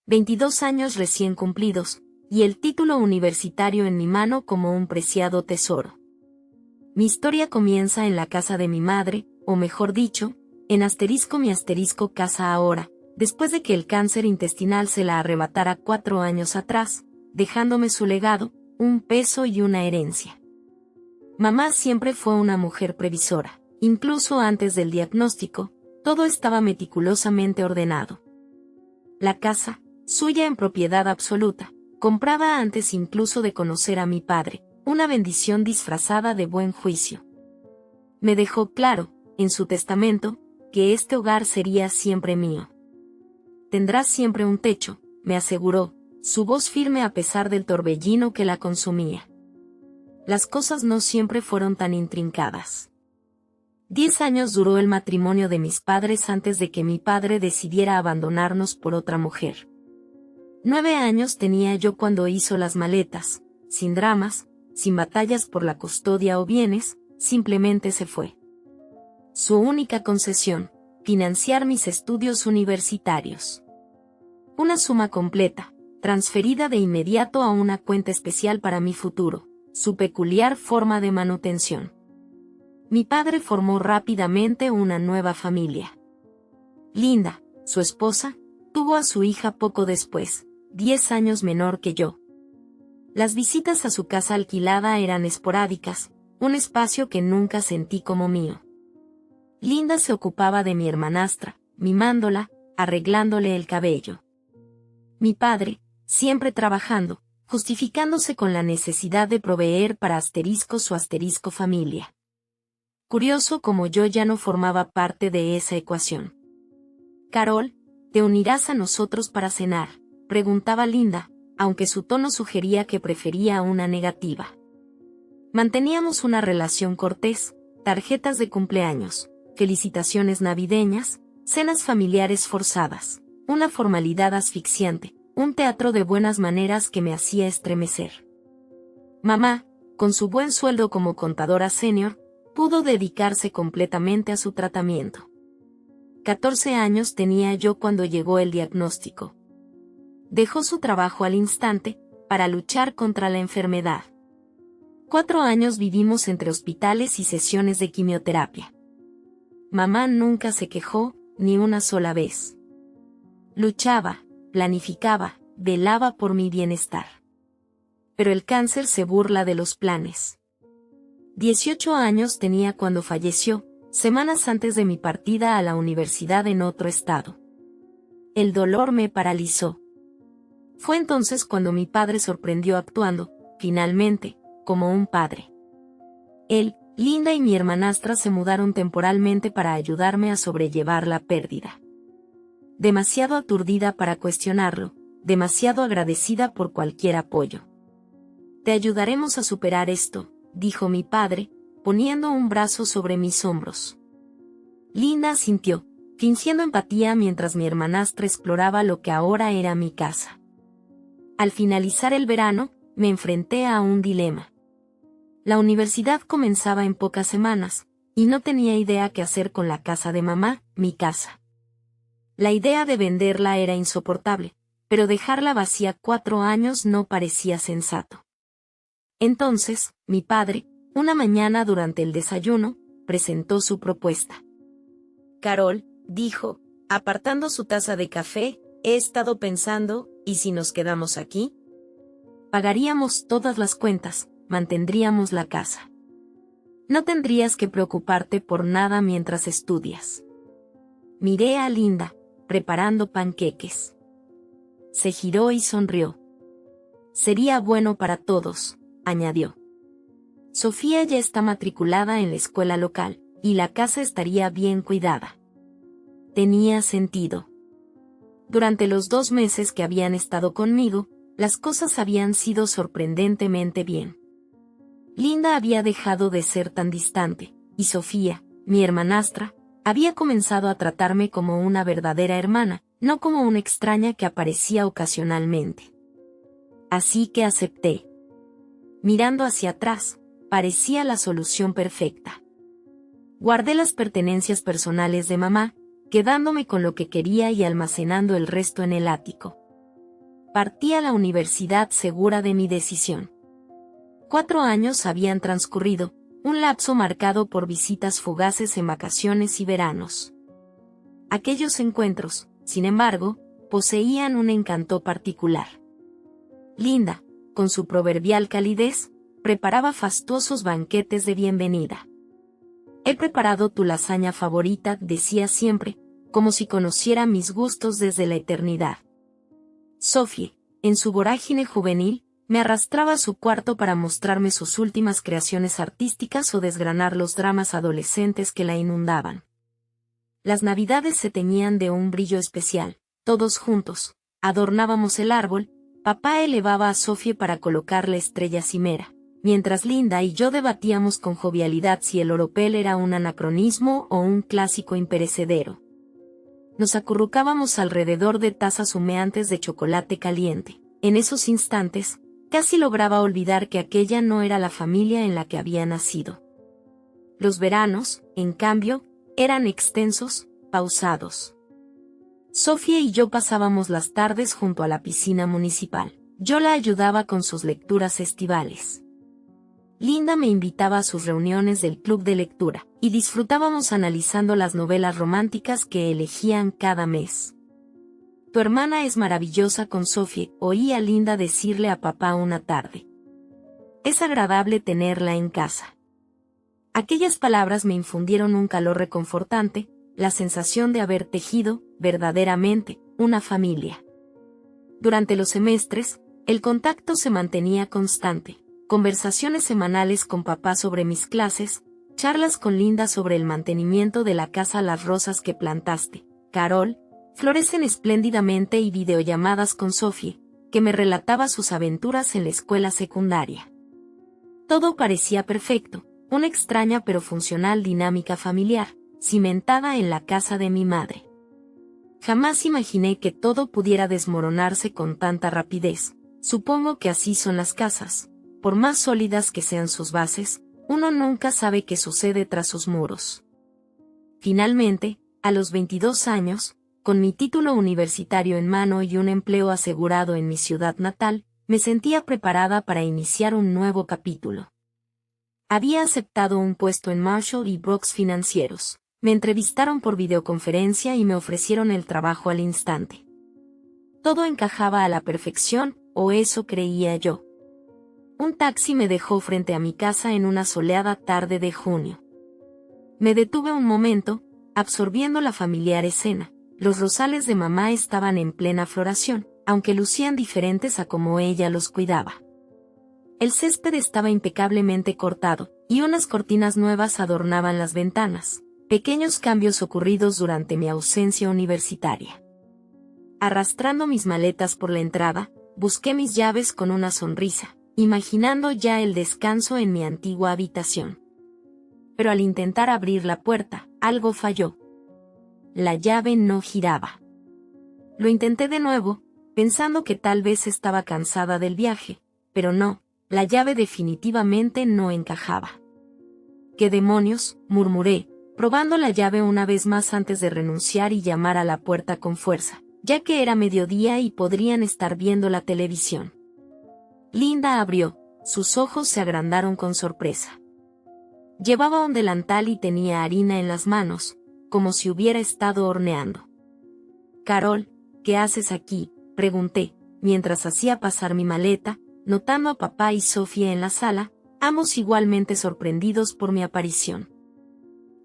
22 años recién cumplidos, y el título universitario en mi mano como un preciado tesoro. Mi historia comienza en la casa de mi madre, o mejor dicho, en mi casa ahora, después de que el cáncer intestinal se la arrebatara 4 años atrás, dejándome su legado, un peso y una herencia. Mamá siempre fue una mujer previsora, incluso antes del diagnóstico, todo estaba meticulosamente ordenado. La casa, suya en propiedad absoluta, comprada antes incluso de conocer a mi padre, una bendición disfrazada de buen juicio. Me dejó claro, en su testamento, que este hogar sería siempre mío. Tendrás siempre un techo, me aseguró, su voz firme a pesar del torbellino que la consumía. Las cosas no siempre fueron tan intrincadas. 10 años duró el matrimonio de mis padres antes de que mi padre decidiera abandonarnos por otra mujer. 9 años tenía yo cuando hizo las maletas, sin dramas, sin batallas por la custodia o bienes, simplemente se fue. Su única concesión, financiar mis estudios universitarios. Una suma completa, transferida de inmediato a una cuenta especial para mi futuro, su peculiar forma de manutención. Mi padre formó rápidamente una nueva familia. Linda, su esposa, tuvo a su hija poco después, 10 años menor que yo. Las visitas a su casa alquilada eran esporádicas, un espacio que nunca sentí como mío. Linda se ocupaba de mi hermanastra, mimándola, arreglándole el cabello. Mi padre, siempre trabajando, justificándose con la necesidad de proveer para su familia. Curioso como yo ya no formaba parte de esa ecuación. Carol, ¿te unirás a nosotros para cenar?, preguntaba Linda, aunque su tono sugería que prefería una negativa. Manteníamos una relación cortés, tarjetas de cumpleaños, felicitaciones navideñas, cenas familiares forzadas, una formalidad asfixiante, un teatro de buenas maneras que me hacía estremecer. Mamá, con su buen sueldo como contadora senior, pudo dedicarse completamente a su tratamiento. 14 años tenía yo cuando llegó el diagnóstico. Dejó su trabajo al instante, para luchar contra la enfermedad. 4 años vivimos entre hospitales y sesiones de quimioterapia. Mamá nunca se quejó, ni una sola vez. Luchaba, planificaba, velaba por mi bienestar. Pero el cáncer se burla de los planes. 18 años tenía cuando falleció, semanas antes de mi partida a la universidad en otro estado. El dolor me paralizó. Fue entonces cuando mi padre sorprendió actuando, finalmente, como un padre. Él, Linda y mi hermanastra se mudaron temporalmente para ayudarme a sobrellevar la pérdida. Demasiado aturdida para cuestionarlo, demasiado agradecida por cualquier apoyo. Te ayudaremos a superar esto, dijo mi padre, poniendo un brazo sobre mis hombros. Linda asintió, fingiendo empatía mientras mi hermanastra exploraba lo que ahora era mi casa. Al finalizar el verano, me enfrenté a un dilema. La universidad comenzaba en pocas semanas, y no tenía idea qué hacer con la casa de mamá, mi casa. La idea de venderla era insoportable, pero dejarla vacía 4 años no parecía sensato. Entonces, mi padre, una mañana durante el desayuno, presentó su propuesta. Carol, dijo, apartando su taza de café, he estado pensando, ¿y si nos quedamos aquí? Pagaríamos todas las cuentas, mantendríamos la casa. No tendrías que preocuparte por nada mientras estudias. Miré a Linda, preparando panqueques. Se giró y sonrió. Sería bueno para todos, añadió. Sofía ya está matriculada en la escuela local, y la casa estaría bien cuidada. Tenía sentido. Durante los 2 meses que habían estado conmigo, las cosas habían sido sorprendentemente bien. Linda había dejado de ser tan distante, y Sofía, mi hermanastra, había comenzado a tratarme como una verdadera hermana, no como una extraña que aparecía ocasionalmente. Así que acepté. Mirando hacia atrás, parecía la solución perfecta. Guardé las pertenencias personales de mamá, quedándome con lo que quería y almacenando el resto en el ático. Partí a la universidad segura de mi decisión. 4 años habían transcurrido, un lapso marcado por visitas fugaces en vacaciones y veranos. Aquellos encuentros, sin embargo, poseían un encanto particular. Linda, con su proverbial calidez, preparaba fastuosos banquetes de bienvenida. «He preparado tu lasaña favorita», decía siempre, como si conociera mis gustos desde la eternidad. Sophie, en su vorágine juvenil, me arrastraba a su cuarto para mostrarme sus últimas creaciones artísticas o desgranar los dramas adolescentes que la inundaban. Las navidades se teñían de un brillo especial. Todos juntos, adornábamos el árbol, papá elevaba a Sophie para colocar la estrella cimera, mientras Linda y yo debatíamos con jovialidad si el oropel era un anacronismo o un clásico imperecedero. Nos acurrucábamos alrededor de tazas humeantes de chocolate caliente. En esos instantes, casi lograba olvidar que aquella no era la familia en la que había nacido. Los veranos, en cambio, eran extensos, pausados. Sophie y yo pasábamos las tardes junto a la piscina municipal. Yo la ayudaba con sus lecturas estivales. Linda me invitaba a sus reuniones del club de lectura, y disfrutábamos analizando las novelas románticas que elegían cada mes. «Tu hermana es maravillosa con Sophie», oí a Linda decirle a papá una tarde. «Es agradable tenerla en casa». Aquellas palabras me infundieron un calor reconfortante, la sensación de haber tejido, verdaderamente, una familia. Durante los semestres, el contacto se mantenía constante. Conversaciones semanales con papá sobre mis clases, charlas con Linda sobre el mantenimiento de la casa. Las rosas que plantaste, Carol, florecen espléndidamente, y videollamadas con Sophie, que me relataba sus aventuras en la escuela secundaria. Todo parecía perfecto, una extraña pero funcional dinámica familiar, cimentada en la casa de mi madre. Jamás imaginé que todo pudiera desmoronarse con tanta rapidez. Supongo que así son las casas. Por más sólidas que sean sus bases, uno nunca sabe qué sucede tras sus muros. Finalmente, a los 22 años, con mi título universitario en mano y un empleo asegurado en mi ciudad natal, me sentía preparada para iniciar un nuevo capítulo. Había aceptado un puesto en Marshall y Brooks Financieros. Me entrevistaron por videoconferencia y me ofrecieron el trabajo al instante. Todo encajaba a la perfección, o eso creía yo. Un taxi me dejó frente a mi casa en una soleada tarde de junio. Me detuve un momento, absorbiendo la familiar escena. Los rosales de mamá estaban en plena floración, aunque lucían diferentes a como ella los cuidaba. El césped estaba impecablemente cortado, y unas cortinas nuevas adornaban las ventanas, pequeños cambios ocurridos durante mi ausencia universitaria. Arrastrando mis maletas por la entrada, busqué mis llaves con una sonrisa, imaginando ya el descanso en mi antigua habitación. Pero al intentar abrir la puerta, algo falló. La llave no giraba. Lo intenté de nuevo, pensando que tal vez estaba cansada del viaje, pero no, la llave definitivamente no encajaba. «¿Qué demonios?», murmuré, probando la llave una vez más antes de renunciar y llamar a la puerta con fuerza, ya que era mediodía y podrían estar viendo la televisión. Linda abrió, sus ojos se agrandaron con sorpresa. Llevaba un delantal y tenía harina en las manos, como si hubiera estado horneando. «Carol, ¿qué haces aquí?», pregunté, mientras hacía pasar mi maleta, notando a papá y Sophie en la sala, ambos igualmente sorprendidos por mi aparición.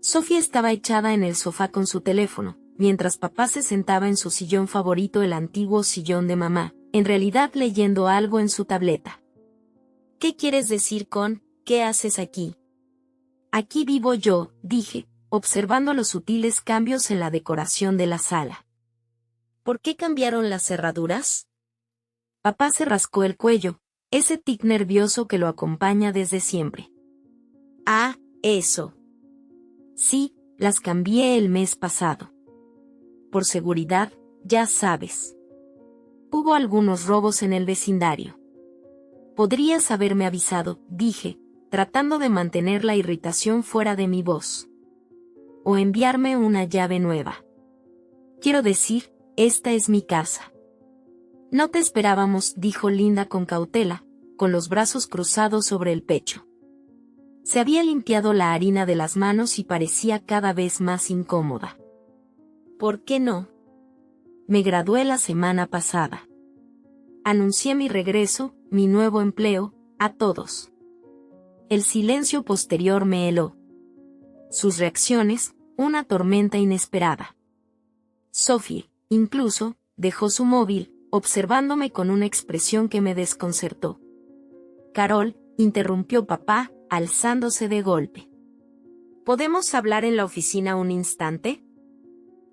Sophie estaba echada en el sofá con su teléfono, mientras papá se sentaba en su sillón favorito, el antiguo sillón de mamá, en realidad leyendo algo en su tableta. «¿Qué quieres decir con, qué haces aquí?». «Aquí vivo yo», dije, observando los sutiles cambios en la decoración de la sala. «¿Por qué cambiaron las cerraduras?». Papá se rascó el cuello, ese tic nervioso que lo acompaña desde siempre. «Ah, eso. Sí, las cambié el mes pasado. Por seguridad, ya sabes. Hubo algunos robos en el vecindario». «Podrías haberme avisado», dije, tratando de mantener la irritación fuera de mi voz. «O enviarme una llave nueva. Quiero decir, esta es mi casa». No te esperábamos, dijo Linda con cautela, con los brazos cruzados sobre el pecho. Se había limpiado la harina de las manos y parecía cada vez más incómoda. ¿Por qué no? Me gradué la semana pasada. Anuncié mi regreso, mi nuevo empleo, a todos. El silencio posterior me heló. Sus reacciones, una tormenta inesperada. Sophie, incluso, dejó su móvil, observándome con una expresión que me desconcertó. Carol, interrumpió papá, alzándose de golpe. ¿Podemos hablar en la oficina un instante?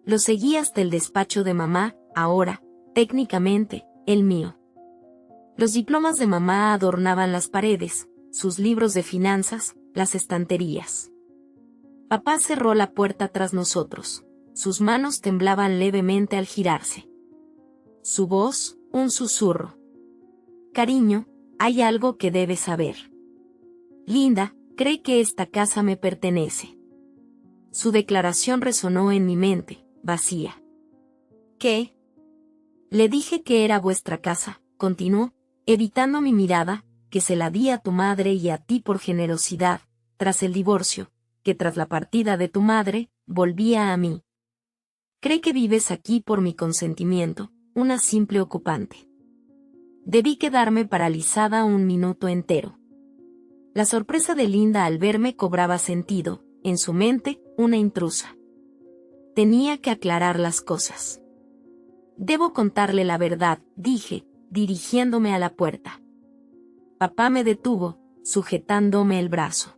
Lo seguí hasta el despacho de mamá, ahora, técnicamente, el mío. Los diplomas de mamá adornaban las paredes, sus libros de finanzas, las estanterías. Papá cerró la puerta tras nosotros. Sus manos temblaban levemente al girarse. Su voz, un susurro. Cariño, hay algo que debes saber. Linda, cree que esta casa me pertenece. Su declaración resonó en mi mente, vacía. ¿Qué? Le dije que era vuestra casa, continuó, evitando mi mirada, que se la di a tu madre y a ti por generosidad, tras el divorcio, que tras la partida de tu madre, volvía a mí. Cree que vives aquí por mi consentimiento, una simple ocupante. Debí quedarme paralizada un minuto entero. La sorpresa de Linda al verme cobraba sentido, en su mente, una intrusa. Tenía que aclarar las cosas. Debo contarle la verdad, dije, dirigiéndome a la puerta. Papá me detuvo, sujetándome el brazo.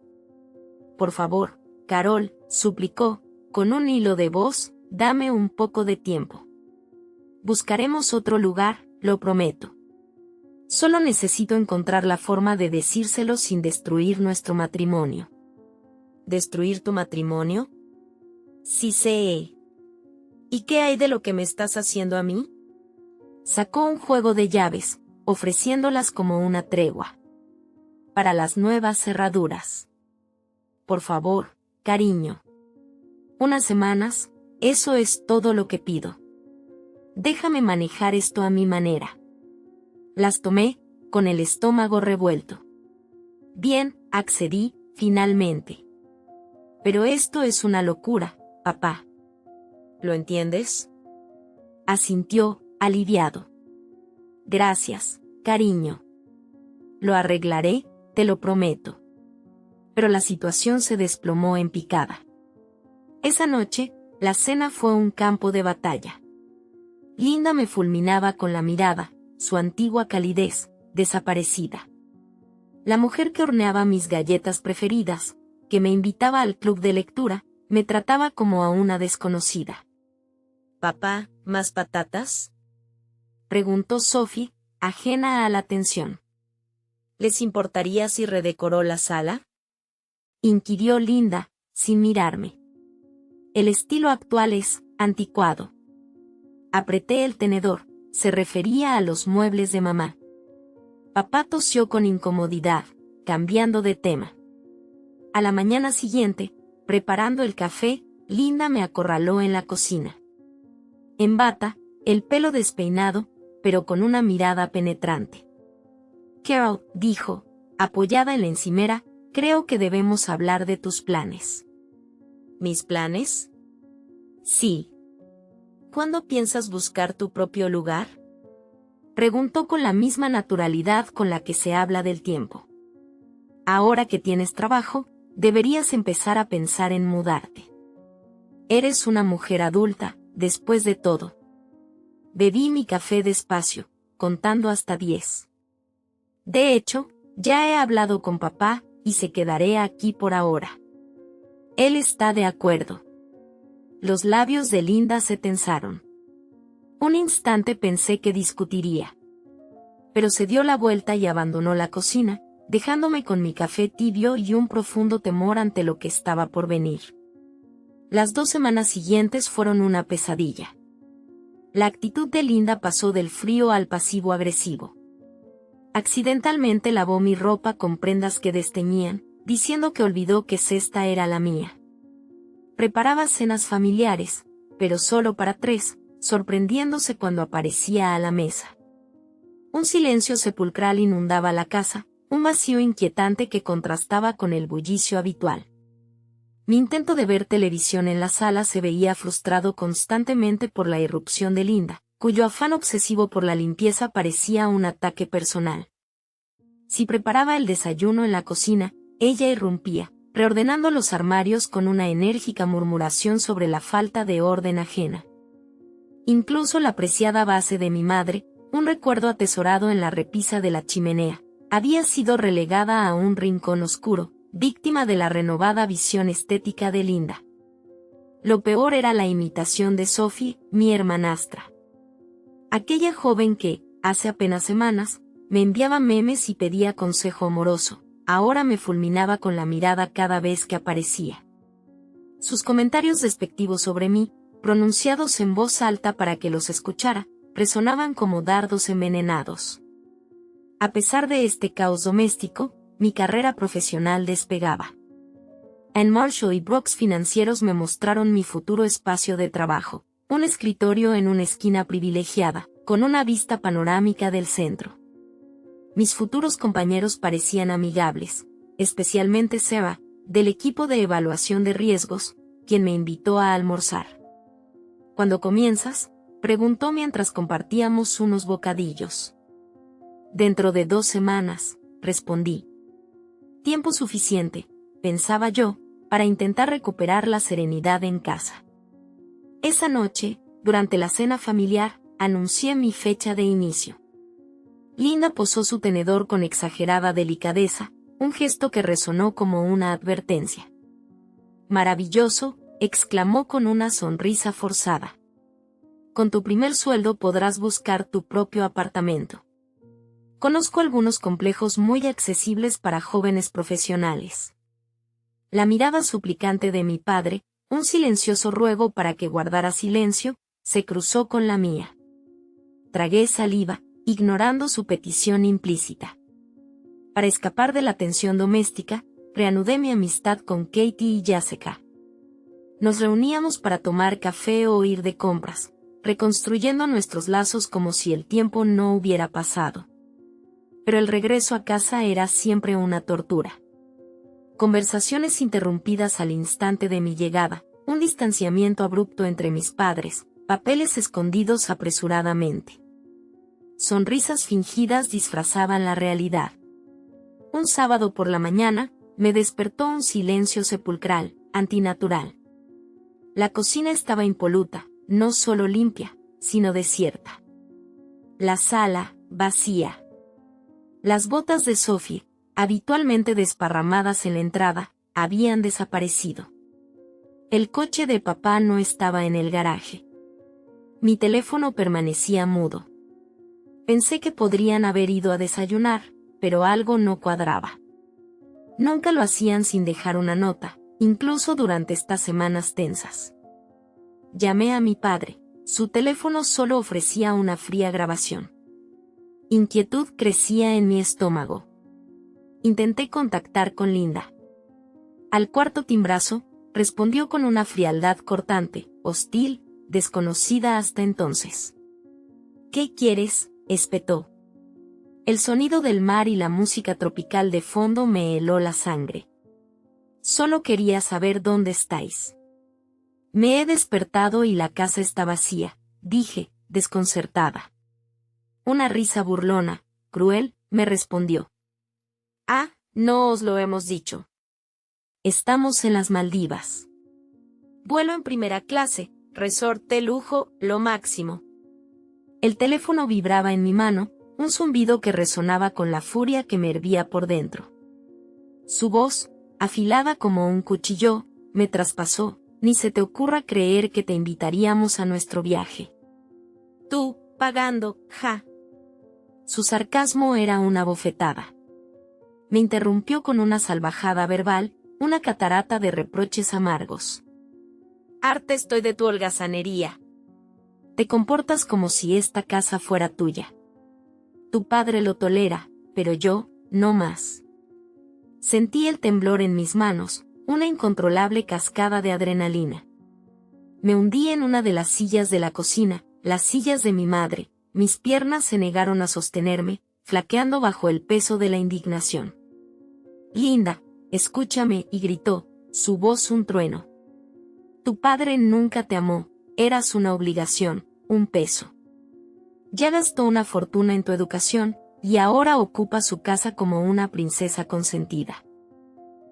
Por favor, Carol, suplicó, con un hilo de voz, dame un poco de tiempo. Buscaremos otro lugar, lo prometo. Solo necesito encontrar la forma de decírselo sin destruir nuestro matrimonio. ¿Destruir tu matrimonio? Sí sé. ¿Y qué hay de lo que me estás haciendo a mí? Sacó un juego de llaves, ofreciéndolas como una tregua. Para las nuevas cerraduras. Por favor, cariño. Unas semanas, eso es todo lo que pido. Déjame manejar esto a mi manera. Las tomé, con el estómago revuelto. Bien, accedí, finalmente. Pero esto es una locura, papá. ¿Lo entiendes? Asintió, aliviado. Gracias, cariño. Lo arreglaré, te lo prometo. Pero la situación se desplomó en picada. Esa noche, la cena fue un campo de batalla. Linda me fulminaba con la mirada, su antigua calidez, desaparecida. La mujer que horneaba mis galletas preferidas, que me invitaba al club de lectura, me trataba como a una desconocida. «Papá, ¿más patatas?», preguntó Sophie, ajena a la atención. «¿Les importaría si redecoró la sala?», inquirió Linda, sin mirarme. El estilo actual es anticuado. Apreté el tenedor, se refería a los muebles de mamá. Papá tosió con incomodidad, cambiando de tema. A la mañana siguiente, preparando el café, Linda me acorraló en la cocina. En bata, el pelo despeinado, pero con una mirada penetrante. «Carol», dijo, apoyada en la encimera, «creo que debemos hablar de tus planes». ¿Mis planes? Sí. ¿Cuándo piensas buscar tu propio lugar? Preguntó con la misma naturalidad con la que se habla del tiempo. Ahora que tienes trabajo, deberías empezar a pensar en mudarte. Eres una mujer adulta, después de todo. Bebí mi café despacio, contando hasta 10. De hecho, ya he hablado con papá, y se quedaré aquí por ahora. Él está de acuerdo. Los labios de Linda se tensaron. Un instante pensé que discutiría. Pero se dio la vuelta y abandonó la cocina, dejándome con mi café tibio y un profundo temor ante lo que estaba por venir. Las 2 semanas siguientes fueron una pesadilla. La actitud de Linda pasó del frío al pasivo agresivo. Accidentalmente lavó mi ropa con prendas que desteñían, diciendo que olvidó que esta era la mía. Preparaba cenas familiares, pero solo para 3, sorprendiéndose cuando aparecía a la mesa. Un silencio sepulcral inundaba la casa, un vacío inquietante que contrastaba con el bullicio habitual. Mi intento de ver televisión en la sala se veía frustrado constantemente por la irrupción de Linda, cuyo afán obsesivo por la limpieza parecía un ataque personal. Si preparaba el desayuno en la cocina, ella irrumpía, reordenando los armarios con una enérgica murmuración sobre la falta de orden ajena. Incluso la preciada base de mi madre, un recuerdo atesorado en la repisa de la chimenea, había sido relegada a un rincón oscuro, víctima de la renovada visión estética de Linda. Lo peor era la imitación de Sophie, mi hermanastra. Aquella joven que, hace apenas semanas, me enviaba memes y pedía consejo amoroso, ahora me fulminaba con la mirada cada vez que aparecía. Sus comentarios despectivos sobre mí, pronunciados en voz alta para que los escuchara, resonaban como dardos envenenados. A pesar de este caos doméstico, mi carrera profesional despegaba. En Marshall y Brooks Financieros me mostraron mi futuro espacio de trabajo, un escritorio en una esquina privilegiada, con una vista panorámica del centro. Mis futuros compañeros parecían amigables, especialmente Sarah, del equipo de evaluación de riesgos, quien me invitó a almorzar. ¿Cuándo comienzas?, preguntó mientras compartíamos unos bocadillos. Dentro de 2 semanas, respondí. Tiempo suficiente, pensaba yo, para intentar recuperar la serenidad en casa. Esa noche, durante la cena familiar, anuncié mi fecha de inicio. Linda posó su tenedor con exagerada delicadeza, un gesto que resonó como una advertencia. «Maravilloso», exclamó con una sonrisa forzada. «Con tu primer sueldo podrás buscar tu propio apartamento. Conozco algunos complejos muy accesibles para jóvenes profesionales». La mirada suplicante de mi padre, un silencioso ruego para que guardara silencio, se cruzó con la mía. Tragué saliva, ignorando su petición implícita. Para escapar de la tensión doméstica, reanudé mi amistad con Katie y Jessica. Nos reuníamos para tomar café o ir de compras, reconstruyendo nuestros lazos como si el tiempo no hubiera pasado. Pero el regreso a casa era siempre una tortura. Conversaciones interrumpidas al instante de mi llegada, un distanciamiento abrupto entre mis padres, papeles escondidos apresuradamente. Sonrisas fingidas disfrazaban la realidad. Un sábado por la mañana, me despertó un silencio sepulcral, antinatural. La cocina estaba impoluta, no solo limpia, sino desierta. La sala, vacía. Las botas de Sophie, habitualmente desparramadas en la entrada, habían desaparecido. El coche de papá no estaba en el garaje. Mi teléfono permanecía mudo. Pensé que podrían haber ido a desayunar, pero algo no cuadraba. Nunca lo hacían sin dejar una nota, incluso durante estas semanas tensas. Llamé a mi padre, su teléfono solo ofrecía una fría grabación. Inquietud crecía en mi estómago. Intenté contactar con Linda. Al cuarto timbrazo, respondió con una frialdad cortante, hostil, desconocida hasta entonces. «¿Qué quieres?», espetó. El sonido del mar y la música tropical de fondo me heló la sangre. «Solo quería saber dónde estáis». «Me he despertado y la casa está vacía», dije, desconcertada. Una risa burlona, cruel, me respondió. «Ah, no os lo hemos dicho. Estamos en las Maldivas. Vuelo en primera clase, resort de lujo, lo máximo». El teléfono vibraba en mi mano, un zumbido que resonaba con la furia que me hervía por dentro. Su voz, afilada como un cuchillo, me traspasó. «Ni se te ocurra creer que te invitaríamos a nuestro viaje. Tú, pagando, ja». Su sarcasmo era una bofetada. Me interrumpió con una salvajada verbal, una catarata de reproches amargos. «Harta estoy de tu holgazanería. Te comportas como si esta casa fuera tuya. Tu padre lo tolera, pero yo, no más». Sentí el temblor en mis manos, una incontrolable cascada de adrenalina. Me hundí en una de las sillas de la cocina, las sillas de mi madre, mis piernas se negaron a sostenerme, flaqueando bajo el peso de la indignación. Linda, escúchame, y gritó, su voz un trueno. Tu padre nunca te amó, eras una obligación, un peso. Ya gastó una fortuna en tu educación, y ahora ocupa su casa como una princesa consentida.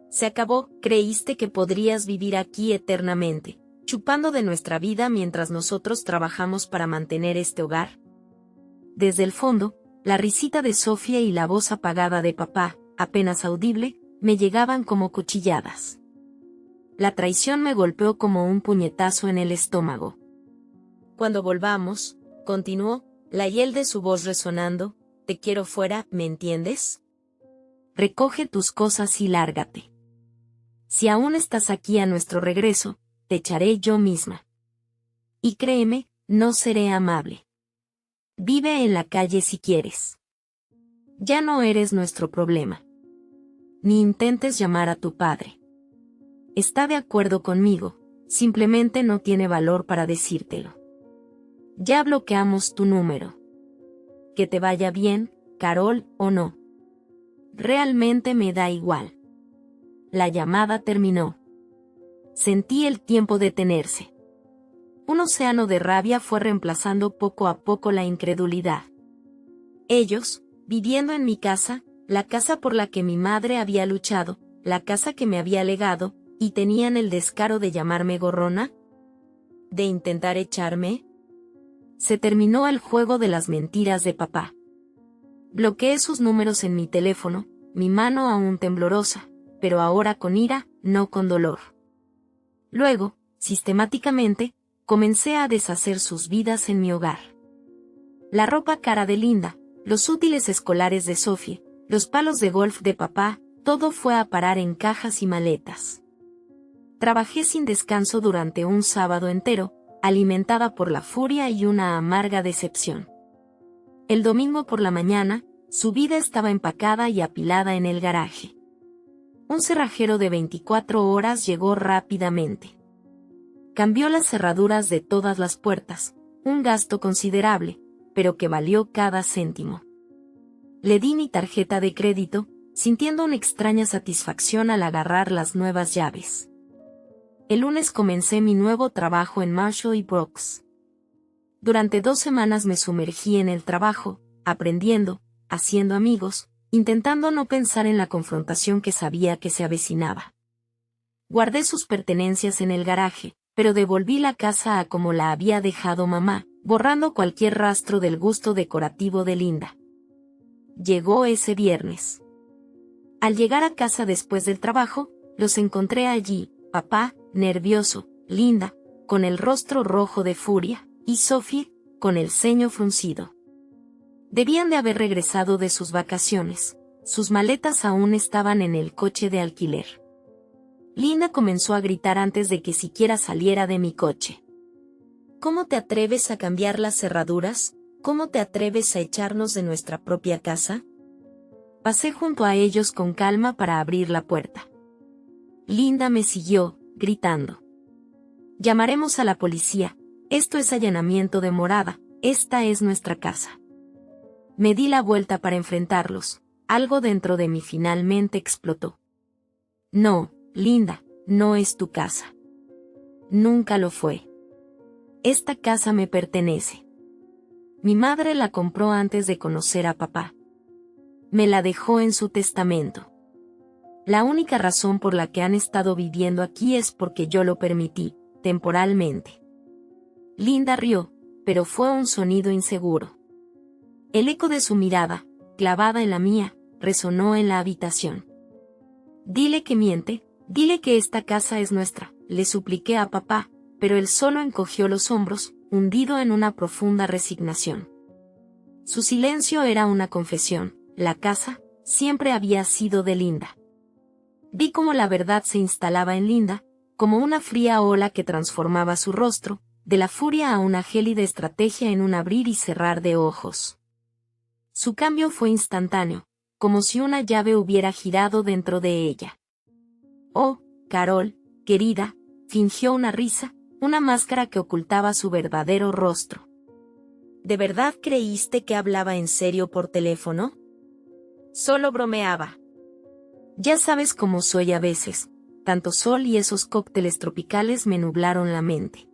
Se acabó, creíste que podrías vivir aquí eternamente, chupando de nuestra vida mientras nosotros trabajamos para mantener este hogar. Desde el fondo, la risita de Sofía y la voz apagada de papá, apenas audible, me llegaban como cuchilladas. La traición me golpeó como un puñetazo en el estómago. Cuando volvamos, continuó, la hiel de su voz resonando, te quiero fuera, ¿me entiendes? Recoge tus cosas y lárgate. Si aún estás aquí a nuestro regreso, te echaré yo misma. Y créeme, no seré amable. Vive en la calle si quieres. Ya no eres nuestro problema. Ni intentes llamar a tu padre. Está de acuerdo conmigo, simplemente no tiene valor para decírtelo. Ya bloqueamos tu número. Que te vaya bien, Carol, o no. Realmente me da igual. La llamada terminó. Sentí el tiempo detenerse. Un océano de rabia fue reemplazando poco a poco la incredulidad. Ellos, viviendo en mi casa, la casa por la que mi madre había luchado, la casa que me había legado, y tenían el descaro de llamarme gorrona, de intentar echarme. Se terminó el juego de las mentiras de papá. Bloqueé sus números en mi teléfono, mi mano aún temblorosa, pero ahora con ira, no con dolor. Luego, sistemáticamente, comencé a deshacer sus vidas en mi hogar. La ropa cara de Linda, los útiles escolares de Sophie, los palos de golf de papá, todo fue a parar en cajas y maletas. Trabajé sin descanso durante un sábado entero, alimentada por la furia y una amarga decepción. El domingo por la mañana, su vida estaba empacada y apilada en el garaje. Un cerrajero de 24 horas llegó rápidamente. Cambió las cerraduras de todas las puertas, un gasto considerable, pero que valió cada céntimo. Le di mi tarjeta de crédito, sintiendo una extraña satisfacción al agarrar las nuevas llaves. El lunes comencé mi nuevo trabajo en Marshall y Brooks. Durante 2 semanas me sumergí en el trabajo, aprendiendo, haciendo amigos, intentando no pensar en la confrontación que sabía que se avecinaba. Guardé sus pertenencias en el garaje, pero devolví la casa a como la había dejado mamá, borrando cualquier rastro del gusto decorativo de Linda. Llegó ese viernes. Al llegar a casa después del trabajo, los encontré allí, papá, nervioso, Linda, con el rostro rojo de furia, y Sophie, con el ceño fruncido. Debían de haber regresado de sus vacaciones, sus maletas aún estaban en el coche de alquiler. Linda comenzó a gritar antes de que siquiera saliera de mi coche. ¿Cómo te atreves a cambiar las cerraduras? ¿Cómo te atreves a echarnos de nuestra propia casa? Pasé junto a ellos con calma para abrir la puerta. Linda me siguió, gritando. Llamaremos a la policía, esto es allanamiento de morada, esta es nuestra casa. Me di la vuelta para enfrentarlos, algo dentro de mí finalmente explotó. No, Linda, no es tu casa. Nunca lo fue. Esta casa me pertenece. Mi madre la compró antes de conocer a papá. Me la dejó en su testamento. La única razón por la que han estado viviendo aquí es porque yo lo permití, temporalmente. Linda rió, pero fue un sonido inseguro. El eco de su mirada, clavada en la mía, resonó en la habitación. Dile que miente, dile que esta casa es nuestra, le supliqué a papá, pero él solo encogió los hombros, hundido en una profunda resignación. Su silencio era una confesión, la casa siempre había sido de Linda. Vi cómo la verdad se instalaba en Linda, como una fría ola que transformaba su rostro, de la furia a una gélida estrategia en un abrir y cerrar de ojos. Su cambio fue instantáneo, como si una llave hubiera girado dentro de ella. Oh, Carol, querida, fingió una risa, una máscara que ocultaba su verdadero rostro. ¿De verdad creíste que hablaba en serio por teléfono? Solo bromeaba. Ya sabes cómo soy a veces. Tanto sol y esos cócteles tropicales me nublaron la mente.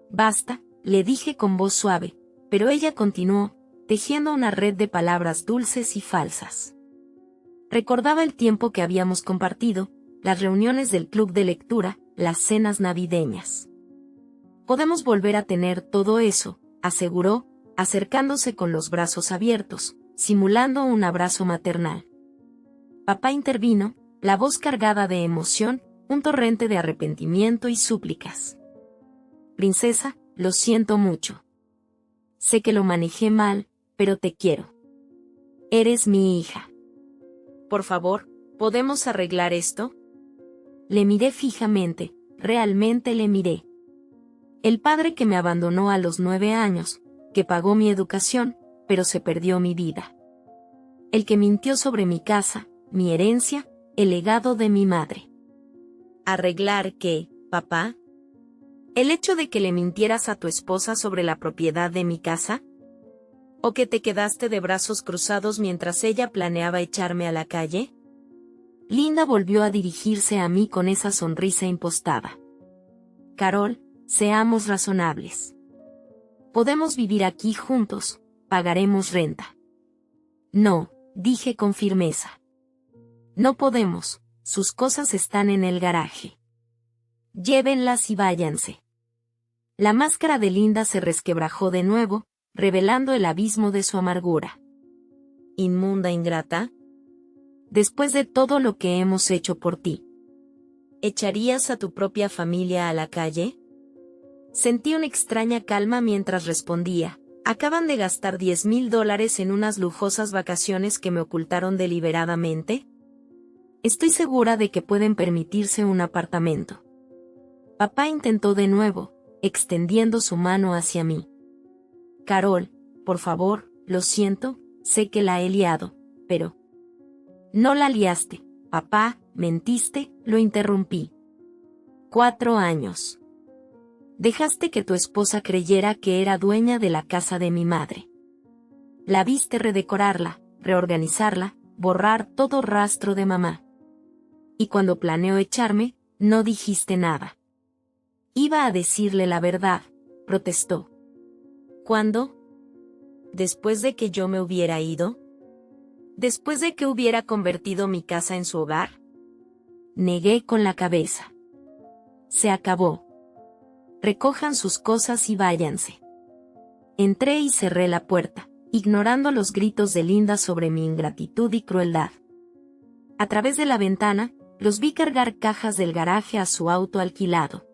Basta, le dije con voz suave, pero ella continuó, tejiendo una red de palabras dulces y falsas. Recordaba el tiempo que habíamos compartido, las reuniones del club de lectura, las cenas navideñas. Podemos volver a tener todo eso, aseguró, acercándose con los brazos abiertos, simulando un abrazo maternal. Papá intervino, la voz cargada de emoción, un torrente de arrepentimiento y súplicas. Princesa, lo siento mucho. Sé que lo manejé mal, pero te quiero. Eres mi hija. Por favor, ¿podemos arreglar esto? Le miré fijamente, realmente le miré. El padre que me abandonó a los 9 años, que pagó mi educación, pero se perdió mi vida. El que mintió sobre mi casa, mi herencia, el legado de mi madre. ¿Arreglar qué, papá? ¿El hecho de que le mintieras a tu esposa sobre la propiedad de mi casa? ¿O que te quedaste de brazos cruzados mientras ella planeaba echarme a la calle? Linda volvió a dirigirse a mí con esa sonrisa impostada. Carol, seamos razonables. Podemos vivir aquí juntos, pagaremos renta. No, dije con firmeza. No podemos, sus cosas están en el garaje. Llévenlas y váyanse. La máscara de Linda se resquebrajó de nuevo, revelando el abismo de su amargura. ¿Inmunda ingrata? Después de todo lo que hemos hecho por ti, ¿echarías a tu propia familia a la calle? Sentí una extraña calma mientras respondía. ¿Acaban de gastar $10,000 en unas lujosas vacaciones que me ocultaron deliberadamente? Estoy segura de que pueden permitirse un apartamento. Papá intentó de nuevo, extendiendo su mano hacia mí. Carol, por favor, lo siento, sé que la he liado, pero... No la liaste, papá, mentiste, lo interrumpí. 4 años. Dejaste que tu esposa creyera que era dueña de la casa de mi madre. La viste redecorarla, reorganizarla, borrar todo rastro de mamá. Y cuando planeó echarme, no dijiste nada. Iba a decirle la verdad, protestó. ¿Cuándo? ¿Después de que yo me hubiera ido? ¿Después de que hubiera convertido mi casa en su hogar? Negué con la cabeza. Se acabó. Recojan sus cosas y váyanse. Entré y cerré la puerta, ignorando los gritos de Linda sobre mi ingratitud y crueldad. A través de la ventana, los vi cargar cajas del garaje a su auto alquilado.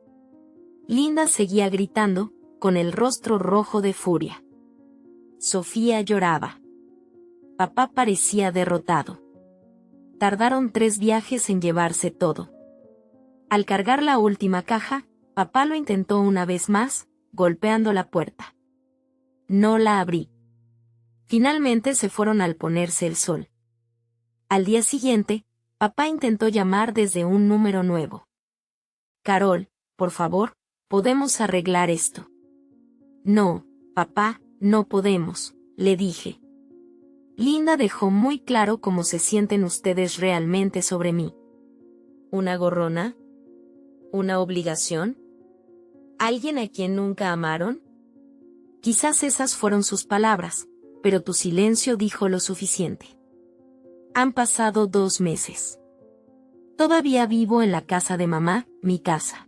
Linda seguía gritando, con el rostro rojo de furia. Sofía lloraba. Papá parecía derrotado. Tardaron 3 viajes en llevarse todo. Al cargar la última caja, papá lo intentó una vez más, golpeando la puerta. No la abrí. Finalmente se fueron al ponerse el sol. Al día siguiente, papá intentó llamar desde un número nuevo. Carol, por favor, podemos arreglar esto. No, papá, no podemos, le dije. Linda dejó muy claro cómo se sienten ustedes realmente sobre mí. ¿Una gorrona? ¿Una obligación? ¿Alguien a quien nunca amaron? Quizás esas fueron sus palabras, pero tu silencio dijo lo suficiente. Han pasado 2 meses. Todavía vivo en la casa de mamá, mi casa.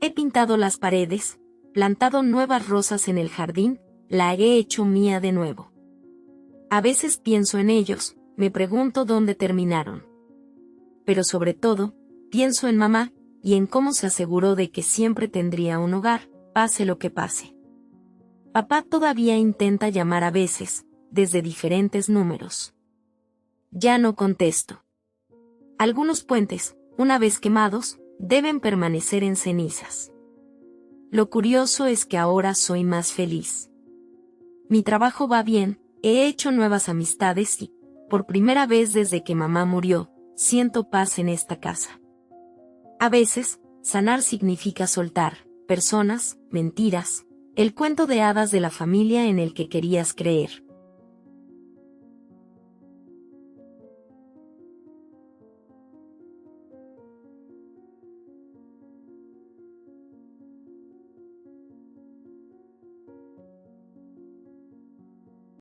He pintado las paredes, plantado nuevas rosas en el jardín, la he hecho mía de nuevo. A veces pienso en ellos, me pregunto dónde terminaron. Pero sobre todo, pienso en mamá, y en cómo se aseguró de que siempre tendría un hogar, pase lo que pase. Papá todavía intenta llamar a veces, desde diferentes números. Ya no contesto. Algunos puentes, una vez quemados, deben permanecer en cenizas. Lo curioso es que ahora soy más feliz. Mi trabajo va bien, he hecho nuevas amistades y, por primera vez desde que mamá murió, siento paz en esta casa. A veces, sanar significa soltar personas, mentiras, El cuento de hadas de la familia en el que querías creer.